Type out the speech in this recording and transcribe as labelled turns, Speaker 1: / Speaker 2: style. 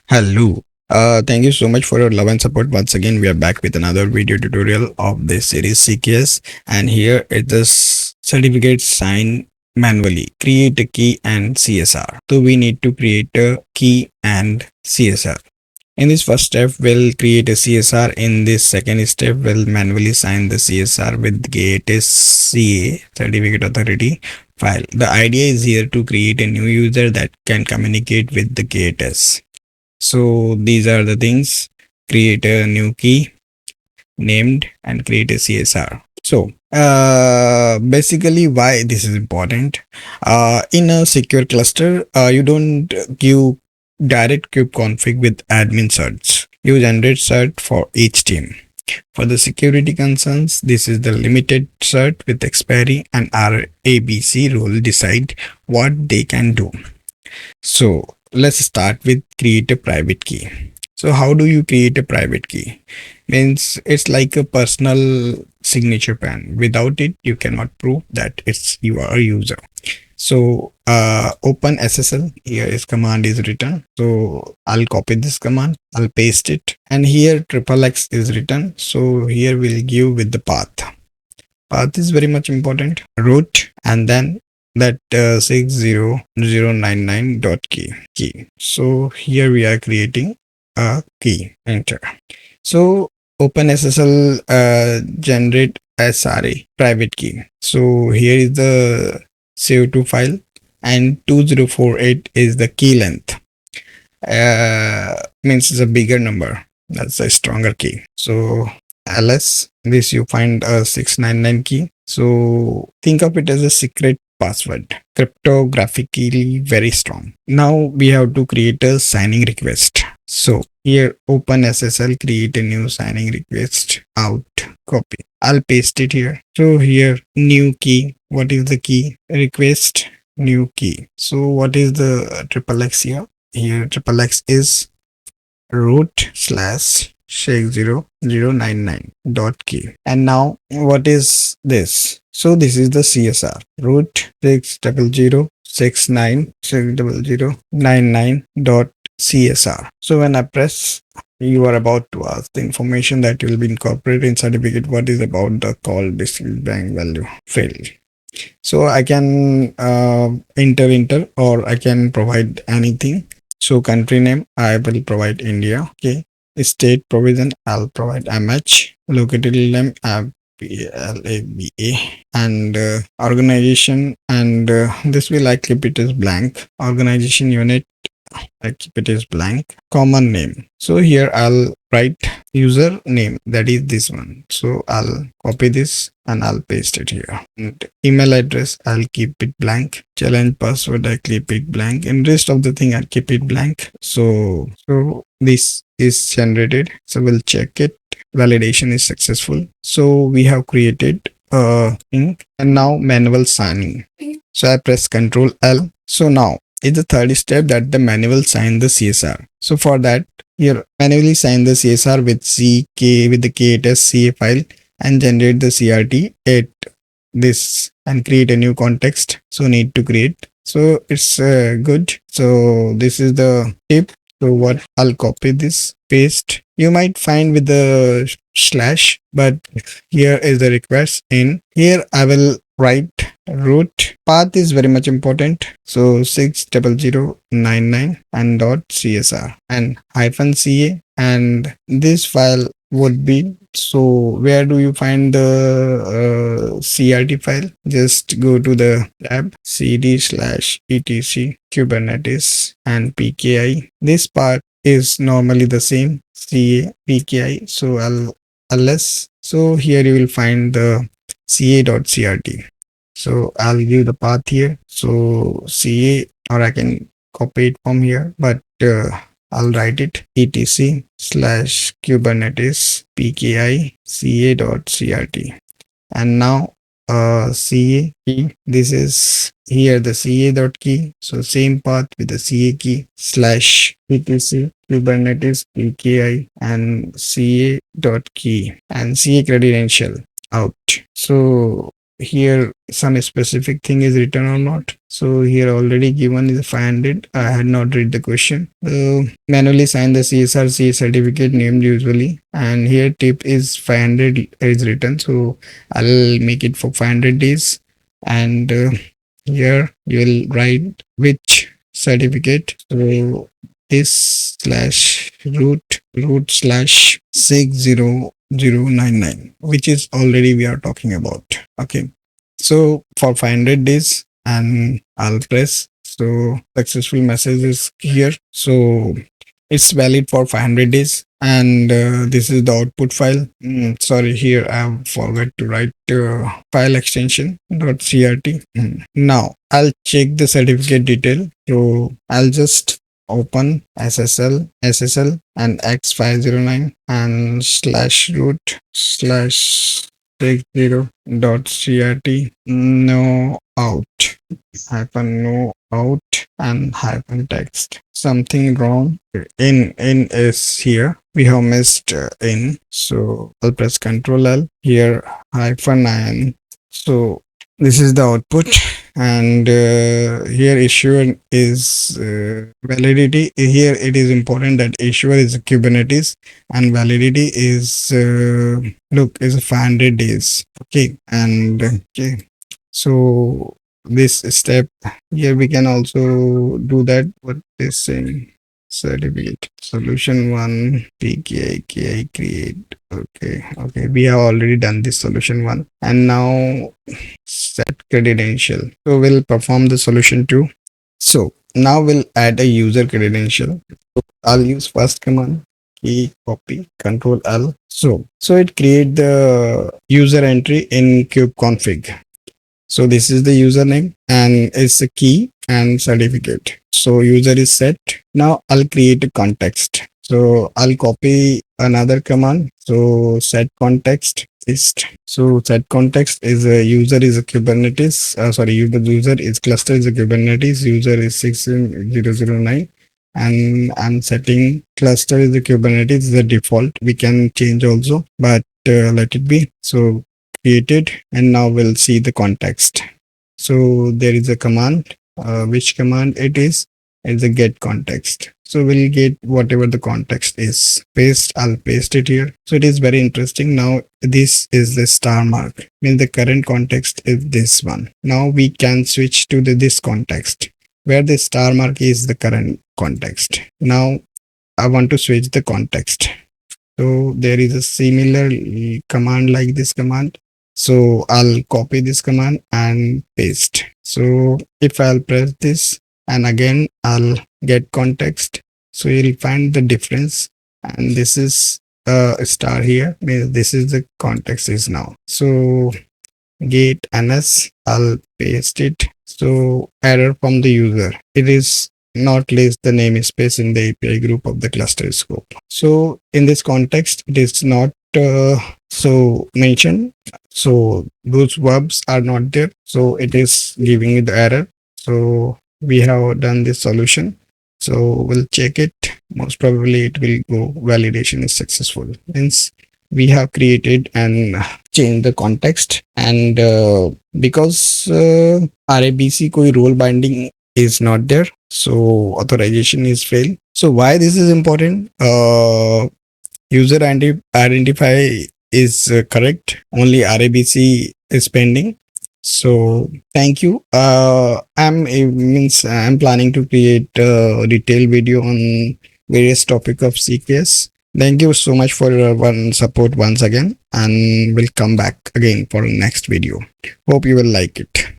Speaker 1: Hello. Thank you so much for your love and support. Once again, we are back with another video tutorial of this series CKS, and here it is certificate sign manually. Create a key and CSR. So we need to create a key and CSR. In this first step, we'll create a CSR. In this second step, we'll manually sign the CSR with Kubernetes CA certificate authority file. The idea is here to create a new user that can communicate with the Kubernetes. So these are the things: create a new key named and create a CSR. So basically why this is important. In a secure cluster, you don't give direct kubectl with admin certs. You generate cert for each team. For the security concerns, this is the limited cert with expiry, and our ABC rule decide what they can do. So let's start with create a private key. So how do you create a private key? Means it's like a personal signature pen. Without it, you cannot prove that it's you are a user. So open SSL. Here is command is written. So I'll copy this command. I'll paste it. And here XXX is written. So here we'll give with the path. Path is very much important. Root and then that 60099.key. So here we are creating a key. Enter. So OpenSSL generate SRA private key. So here is the CO2 file, and 2048 is the key length. Means it's a bigger number. That's a stronger key. So ls this you find a 699 key. So think of it as a secret password, cryptographically very strong. Now we have to create a signing request. So here open SSL, create a new signing request, out, copy. I'll paste it here. So here new key. What is the key? Request new key. So what is the XXX here? Here XXX is root slash shake0099.key. And now what is this? So this is the CSR, root 6006999.csr. So when I press, you are about to ask the information that will be incorporated in certificate. What is about the call district bank value failed. So I can enter or I can provide anything. So country name I will provide India. Okay. State provision I'll provide MH. Locality name PLABA, and organization, and this will I keep it as blank. Organization unit I keep it as blank. Common name. So here I'll write user name, that is this one. So I'll copy this and I'll paste it here. And email address I'll keep it blank. Challenge password I keep it blank, and rest of the thing I'll keep it blank. So this is generated. So we'll check it. Validation is successful. So we have created a thing, and now manual signing. So I press Ctrl L. So now is the third step, that the manual sign the CSR. So for that, here manually sign the CSR with CK with the KTS CA file and generate the CRT at this and create a new context. So need to create. So it's good. So this is the tip. So what I'll copy this, paste. You might find with the slash, but here is the request. In here I will write root. Path is very much important. So 60099 and .csr and -ca, and this file would be, so where do you find the CRT file? Just go to the tab cd/etc Kubernetes and PKI. This part is normally the same, CA PKI. So ls. So here you will find the ca.crt. So I'll give the path here. So CA, or I can copy it from here, but I'll write it etc/Kubernetes PKI ca.crt. And now CA key. This is here the CA.key. So same path with the CA key /etc Kubernetes PKI and CA.key and CA credential out. So here some specific thing is written or not. So here already given is 500. I had not read the question. Manually sign the CSR certificate named usually, and here tip is 500 is written, so I'll make it for 500 days. And here you'll write which certificate. So this slash root slash 60099, which is already we are talking about. Okay, so for 500 days, and I'll press, so successful message is here. So it's valid for 500 days, and this is the output file. Sorry, here I forgot to write file extension .crt. Now I'll check the certificate detail. So I'll just open SSL and x509 and slash root slash 60.crt no out hyphen no out and hyphen text. Something wrong. In is here. We have missed in. So I'll press Ctrl L. Here hyphen in. So this is the output, and here issuer is validity. Here it is important that issuer is Kubernetes and validity is look is 500 days. Okay, and okay, so this step here we can also do that. What is saying? Certificate solution 1 pki create. Okay, we have already done this solution 1, and now set credential. So we'll perform the solution 2. So now we'll add a user credential. So I'll use first command, key copy, Control L. So it create the user entry in kubeconfig. So this is the username and it's a key and certificate. So user is set. Now I'll create a context. So I'll copy another command. So set context is. So set context is a user is a Kubernetes. User is cluster is a Kubernetes. User is 6009. And I'm setting cluster is the Kubernetes, the default. We can change also, but let it be. So created, and now we'll see the context. So there is a command. Which command it is? It's a get context. So we'll get whatever the context is. Paste. I'll paste it here. So it is very interesting. Now this is the star mark. Means the current context is this one. Now we can switch to this context where the star mark is the current context. Now I want to switch the context. So there is a similar command like this command. So I'll copy this command and paste. So if I'll press this and again I'll get context, so you'll find the difference, and this is a star here. This is the context is now. So get ns, I'll paste it. So error from the user. It is not list the namespace in the API group of the cluster scope. So in this context, it is not so mentioned. So those verbs are not there. So it is giving me the error. So we have done this solution. So we'll check it. Most probably it will go validation is successful. Means we have created and changed the context, and because RABC koi role binding is not there, so authorization is failed. So why this is important? User identify is correct. Only RABC is pending. So thank you. I'm planning to create a detailed video on various topic of CKS. Thank you so much for your support once again, and we'll come back again for the next video. Hope you will like it.